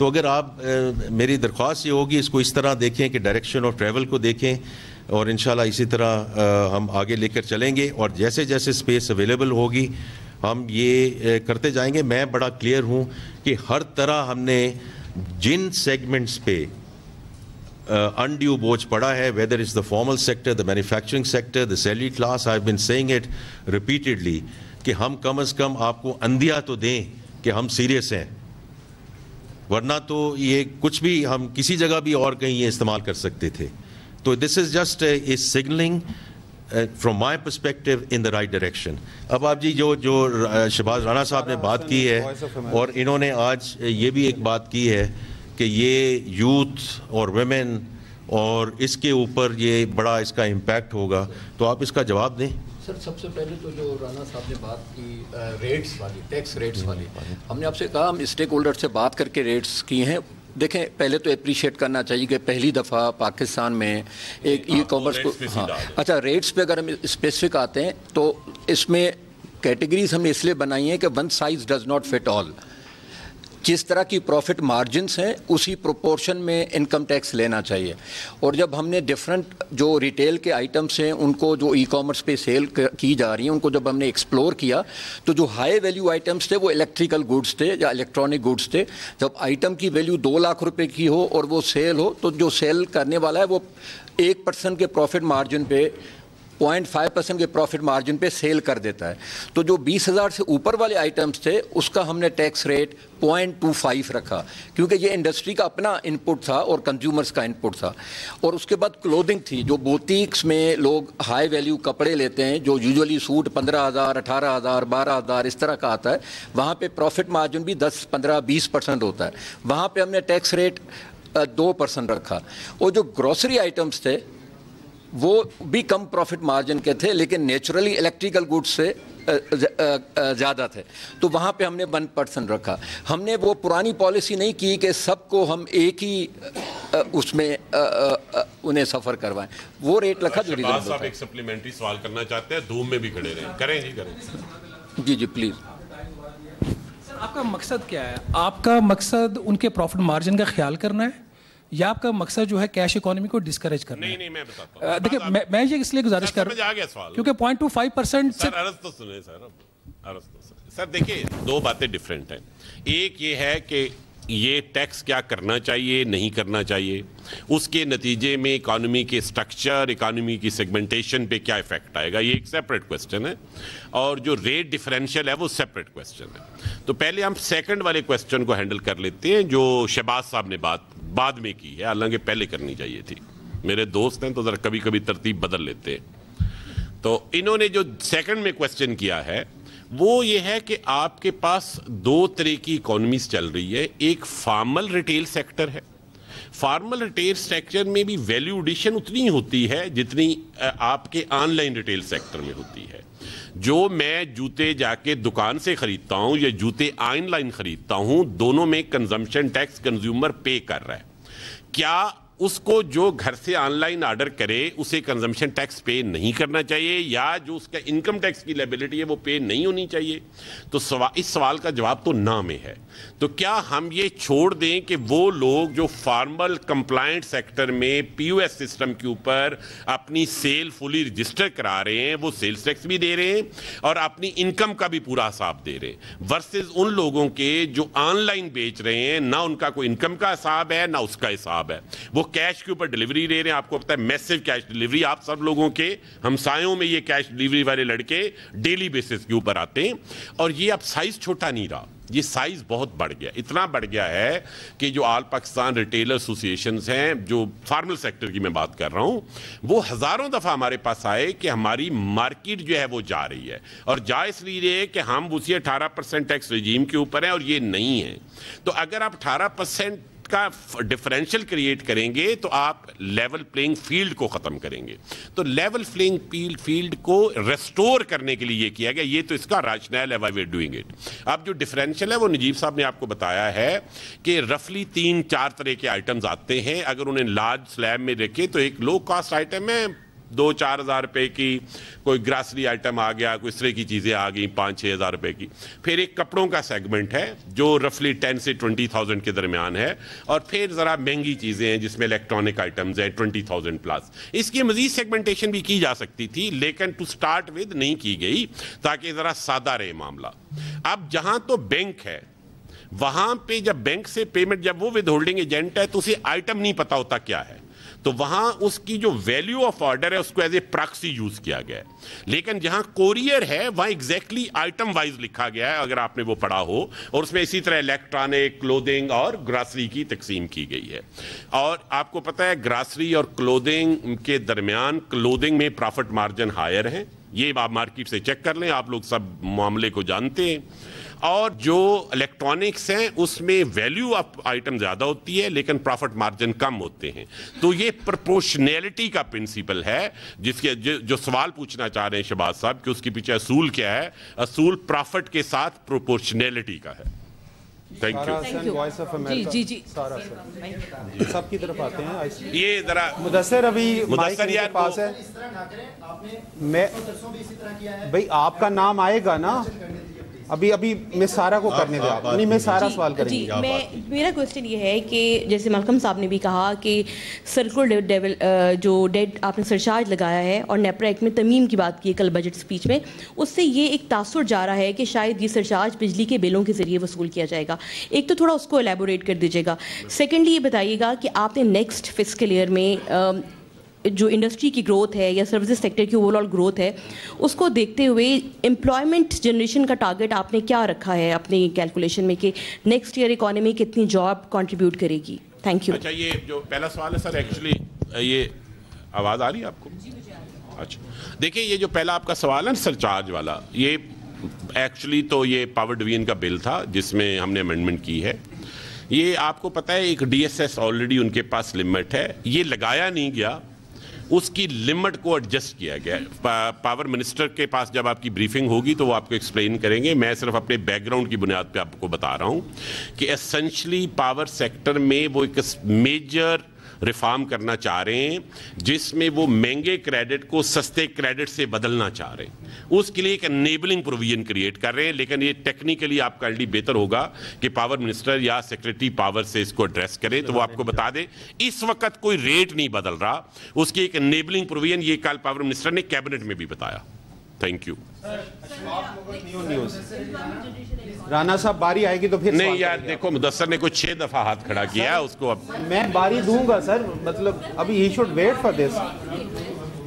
تو اگر آپ میری درخواست یہ ہوگی اس کو اس طرح دیکھیں کہ ڈائریکشن آف ٹریول کو دیکھیں اور انشاءاللہ اسی طرح ہم آگے لے کر چلیں گے اور جیسے جیسے اسپیس اویلیبل ہوگی ہم یہ کرتے جائیں گے. میں بڑا کلیئر ہوں کہ ہر طرح ہم نے جن سیگمنٹس پہ undue بوجھ پڑا ہے, whether it's the formal sector, the manufacturing sector, the salary class, I've been saying it repeatedly کہ ہم کم از کم آپ کو اندھیا تو دیں کہ ہم سیریس ہیں, ورنہ تو یہ کچھ بھی ہم کسی جگہ بھی اور کہیں یہ استعمال کر سکتے تھے. تو this is just a signaling from my perspective in the right direction. اب آپ جی جو شہباز رانا صاحب نے بات کی ہے اور انہوں نے آج یہ بھی ایک بات کی ہے کہ یہ یوتھ اور ویمن اور اس کے اوپر یہ بڑا اس کا امپیکٹ ہوگا, تو آپ اس کا جواب دیں. سر سب سے پہلے تو جو رانا صاحب نے بات کی ریٹس والی, ٹیکس ریٹس والی, ہم نے آپ سے کہا ہم اسٹیک ہولڈر سے بات کر کے ریٹس کی ہیں. دیکھیں پہلے تو اپریشیٹ کرنا چاہیے کہ پہلی دفعہ پاکستان میں ایک ای کامرس کو, ہاں اچھا ریٹس پہ اگر ہم اسپیسیفک آتے ہیں تو اس میں کیٹیگریز ہم نے اس لیے بنائی ہیں کہ one size does not fit all. جس طرح کی پروفٹ مارجنس ہیں اسی پروپورشن میں انکم ٹیکس لینا چاہیے. اور جب ہم نے ڈفرینٹ جو ریٹیل کے آئٹمس ہیں ان کو جو ای کامرس پہ سیل کی جا رہی ہیں ان کو جب ہم نے ایکسپلور کیا تو جو ہائی ویلیو آئٹمس تھے وہ الیکٹریکل گوڈس تھے یا الیکٹرانک گوڈس تھے. جب آئٹم کی ویلیو 2 لاکھ روپے کی ہو اور وہ سیل ہو تو جو سیل کرنے والا ہے وہ 1% کے پروفٹ مارجن پہ 0.5% کے پروفٹ مارجن پہ سیل کر دیتا ہے. تو جو 20,000 سے اوپر والے آئٹمس تھے اس کا ہم نے ٹیکس ریٹ 0.25 رکھا کیونکہ یہ انڈسٹری کا اپنا ان پٹ تھا اور کنزیومرز کا ان پٹ تھا. اور اس کے بعد کلودنگ تھی, جو بوتیکس میں لوگ ہائی ویلیو کپڑے لیتے ہیں جو یوزولی سوٹ 15,000 18,000 12,000 اس طرح کا آتا ہے, وہاں پہ پروفٹ مارجن بھی 10 15 20% ہوتا ہے. وہاں پہ ہم نے ٹیکس ریٹ 2% رکھا. اور جو گروسری آئٹمس تھے وہ بھی کم پروفٹ مارجن کے تھے لیکن نیچرلی الیکٹریکل گوڈس سے زیادہ تھے, تو وہاں پہ ہم نے 1% رکھا. ہم نے وہ پرانی پالیسی نہیں کی کہ سب کو ہم ایک ہی اس میں انہیں سفر کروائیں, وہ ریٹ رکھا جو ریزنیبل تھا. صاحب ایک سپلیمنٹری سوال کرنا چاہتے ہیں, دھوم میں بھی کھڑے رہیں. کریں جی کریں. جی جی پلیز. سر آپ کا مقصد کیا ہے؟ آپ کا مقصد ان کے پروفٹ مارجن کا خیال کرنا ہے یا آپ کا مقصد جو ہے کیش اکانومی کو ڈسکریج کرنا ہے؟ نہیں میں بتاتا ہوں. دیکھیں میں یہ اس لیے گزارش کر رہا ہوں کیونکہ 0.25% سر عرض تو سنیں سر دیکھیں 2 باتیں ڈیفرنٹ ہیں. ایک یہ ہے کہ یہ ٹیکس کیا کرنا چاہیے نہیں کرنا چاہیے, اس کے نتیجے میں اکانومی کے سٹرکچر اکانومی کی سیگمنٹیشن پہ کیا ایفیکٹ آئے گا, یہ ایک سیپریٹ کوسچن ہے. اور جو ریٹ ڈیفرینشیل ہے وہ سیپریٹ کوسچن ہے. تو پہلے ہم سیکنڈ والے کوسچن کو ہینڈل کر لیتے ہیں جو شہباز صاحب نے بعد میں کی ہے, حالانکہ پہلے کرنی چاہیے تھی. میرے دوست ہیں تو ذرا کبھی کبھی ترتیب بدل لیتے ہیں. تو انہوں نے جو سیکنڈ میں کوسچن کیا ہے وہ یہ ہے کہ آپ کے پاس 2 طرح کی اکانومیز چل رہی ہے. ایک فارمل ریٹیل سیکٹر ہے. فارمل ریٹیل سیکٹر میں بھی ویلیو ایڈیشن اتنی ہوتی ہے جتنی آپ کے آن لائن ریٹیل سیکٹر میں ہوتی ہے. جو میں جوتے جا کے دکان سے خریدتا ہوں یا جوتے آن لائن خریدتا ہوں, دونوں میں کنزمپشن ٹیکس کنزیومر پے کر رہا ہے. کیا اس کو جو گھر سے آن لائن آرڈر کرے اسے کنزمپشن ٹیکس پے نہیں کرنا چاہیے یا جو اس کا انکم ٹیکس کی لیبلٹی ہے وہ پے نہیں ہونی چاہیے؟ تو اس سوال کا جواب تو نہ میں ہے. تو کیا ہم یہ چھوڑ دیں کہ وہ لوگ جو فارمل کمپلائنٹ سیکٹر میں پی او ایس سسٹم کے اوپر اپنی سیل فلی رجسٹر کرا رہے ہیں وہ سیلز ٹیکس بھی دے رہے ہیں اور اپنی انکم کا بھی پورا حساب دے رہے ہیں, ورسز ان لوگوں کے جو آن لائن بیچ رہے ہیں نہ ان کا کوئی انکم کا حساب ہے نہ اس کا حساب ہے, وہ کیش کے اوپر ڈیلیوری دے رہے ہیں. آپ کو پتا ہے میسو کیش ڈیلیوری, آپ سب لوگوں کے ہمسایوں میں یہ کیش ڈیلیوری والے لڑکے ڈیلی بیسس کے اوپر آتے ہیں. اور یہ اب سائز چھوٹا نہیں رہا, یہ سائز بہت بڑھ گیا. اتنا بڑھ گیا ہے کہ جو آل پاکستان ریٹیلر ایسوسیشنز ہیں جو فارمل سیکٹر کی میں بات کر رہا ہوں, وہ ہزاروں دفعہ ہمارے پاس آئے کہ ہماری مارکیٹ جو ہے وہ جا رہی ہے, اور جا اس لیے ہے کہ ہم اسی 18% ٹیکس رجیم کے اوپر ہیں اور یہ نہیں ہے. تو اگر آپ 18% کا ڈیفرنشل کریٹ کریں گے تو آپ لیول پلینگ فیلڈ کو ختم کریں گے. تو لیول پلینگ فیلڈ کو ریسٹور کرنے کے لیے یہ کیا گیا, یہ تو اس کا راشنل ہے why we are doing it. اب جو ڈیفرنشل ہے وہ نجیب صاحب نے آپ کو بتایا ہے کہ رفلی 3-4 طرح کے آئٹمز آتے ہیں. اگر انہیں لارج سلیب میں رکھے تو ایک لو کاسٹ آئٹم ہے 2-4 ہزار روپے کی کوئی گراسری آئٹم آ گیا, کوئی اس طرح کی چیزیں آ گئیں 5-6 ہزار روپے کی. پھر ایک کپڑوں کا سیگمنٹ ہے جو رفلی 10 سے 20,000 کے درمیان ہے, اور پھر ذرا مہنگی چیزیں ہیں جس میں الیکٹرانک آئٹمز ہیں 20,000 پلس. اس کی مزید سیگمنٹیشن بھی کی جا سکتی تھی, لیکن ٹو سٹارٹ ود نہیں کی گئی تاکہ ذرا سادہ رہے معاملہ. اب جہاں تو بینک ہے وہاں پہ جب بینک سے پیمنٹ, جب وہ ود ہولڈنگ ایجنٹ ہے تو اسے آئٹم نہیں پتا ہوتا کیا ہے, تو وہاں اس کی جو ویلیو آف آرڈر ہے اس کو ایز اے پراکسی یوز کیا گیا ہے. لیکن جہاں کوریئر ہے وہاں ایگزیکٹلی آئٹم وائز لکھا گیا ہے, اگر آپ نے وہ پڑھا ہو, اور اس میں اسی طرح الیکٹرانک, کلودنگ اور گراسری کی تقسیم کی گئی ہے. اور آپ کو پتہ ہے گراسری اور کلودنگ کے درمیان کلودنگ میں پرافٹ مارجن ہائر ہیں, یہ آپ مارکیٹ سے چیک کر لیں, آپ لوگ سب معاملے کو جانتے ہیں. اور جو الیکٹرانکس ہیں اس میں ویلیو آف آئٹم زیادہ ہوتی ہے لیکن پرافٹ مارجن کم ہوتے ہیں. تو یہ پرپورشنیلٹی کا پرنسپل ہے جس کے جو سوال پوچھنا چاہ رہے ہیں شہباز صاحب کہ اس کے پیچھے اصول کیا ہے. اصول پرافٹ کے ساتھ پرپورشنیلٹی کا ہے. Thank you. جی سب کی طرف آتے ہیں. یہ ذرا مدثر ابھی مدثر کے پاس ہے. میں بھائی آپ کا نام آئے گا نا, ابھی میں سارا کو کرنے دیا, نہیں میں سارا سوال کریں گی. میرا کوسچن یہ ہے کہ جیسے ملکم صاحب نے بھی کہا کہ سرکولر جو ڈیٹ آپ نے سرچارج لگایا ہے اور نیپرا ایکٹ میں ترمیم کی بات کی ہے کل بجٹ سپیچ میں, اس سے یہ ایک تاثر جا رہا ہے کہ شاید یہ سرچارج بجلی کے بلوں کے ذریعے وصول کیا جائے گا. ایک تو تھوڑا اس کو الیبوریٹ کر دیجیے گا. سیکنڈلی یہ بتائیے گا کہ آپ نے نیکسٹ فسکل ایئر میں جو انڈسٹری کی گروتھ ہے یا سروسز سیکٹر کی اوور آل گروتھ ہے اس کو دیکھتے ہوئے امپلائمنٹ جنریشن کا ٹارگٹ آپ نے کیا رکھا ہے اپنی کیلکولیشن میں کہ نیکسٹ ایئر اکانومی کتنی جاب کنٹریبیوٹ کرے گی؟ Thank you. اچھا, یہ جو پہلا سوال ہے سر, ایکچولی یہ آواز آ رہی ہے آپ کو؟ اچھا دیکھیں, یہ جو پہلا آپ کا سوال ہے سرچارج والا, یہ ایکچولی تو یہ پاور ڈویژن کا بل تھا جس میں ہم نے امینڈمنٹ کی ہے. یہ آپ کو پتہ ہے ایک ڈی ایس ایس آلریڈی ان کے پاس لمٹ ہے, یہ لگایا نہیں گیا, اس کی لمٹ کو ایڈجسٹ کیا گیا. پاور منسٹر کے پاس جب آپ کی بریفنگ ہوگی تو وہ آپ کو ایکسپلین کریں گے. میں صرف اپنے بیک گراؤنڈ کی بنیاد پہ آپ کو بتا رہا ہوں کہ ایسنشلی پاور سیکٹر میں وہ ایک میجر ریفارم کرنا چاہ رہے ہیں جس میں وہ مہنگے کریڈٹ کو سستے کریڈٹ سے بدلنا چاہ رہے ہیں. اس کے لیے ایک انیبلنگ پروویژن کریٹ کر رہے ہیں, لیکن یہ ٹیکنیکلی آپ کا بہتر ہوگا کہ پاور منسٹر یا سیکرٹری پاور سے اس کو ایڈریس کریں تو وہ آپ کو بتا دیں. اس وقت کوئی ریٹ نہیں بدل رہا, اس کی ایک انیبلنگ پروویژن یہ کل پاور منسٹر نے کیبنٹ میں بھی بتایا. Thank you. رانا صاحب باری آئے گی تو پھر نہیں یار دیکھو, مدثر نے کوئی 6 دفعہ ہاتھ کھڑا کیا ہے, اس کو اب میں باری دوں گا سر, مطلب ابھی ہی should wait for this.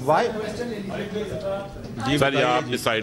Why sir آپ ڈیسائیڈ